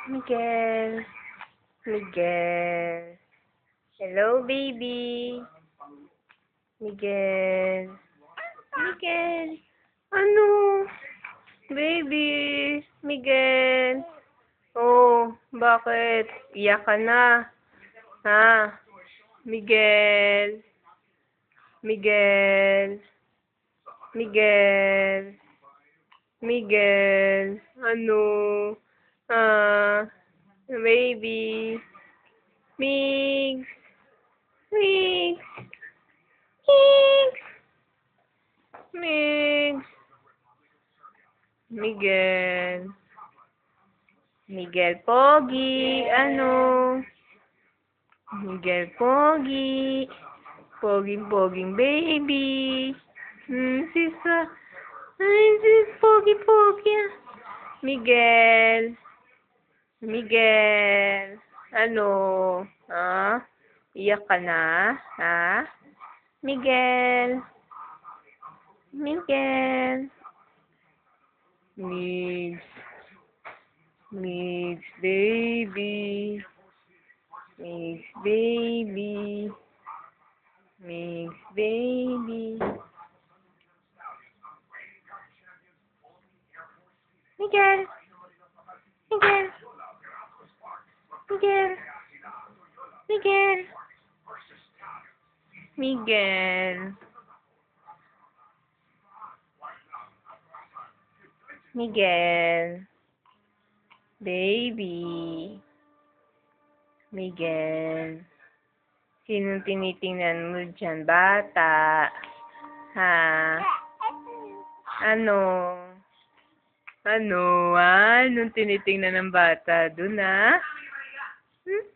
Miguel. Miguel. Hello, baby. Miguel. Miguel. Ano? Baby. Miguel. Oh, bakit? Iyak ka na. Ha? Miguel. Miguel. Miguel. Miguel. Ano? Ah, baby. Migs. Migs. Migs. Migs. Miguel. Miguel Pogi. Ano? Miguel Pogi. Poging-poging baby. Sisa. Ay, sis Pogi-pogi. Miguel. Miguel. Ano? Ha? Iyak ka na? Ha? Miguel. Miguel. Migs. Migs, baby. Migs, baby. Migs, baby. Miguel. Miguel. Miguel. Miguel. Miguel. Miguel. Baby. Miguel. Sinong tinitingnan mo dyan, bata? Ha? Ano? Ano? Anong tinitingnan ng bata dun, ha? Hmm?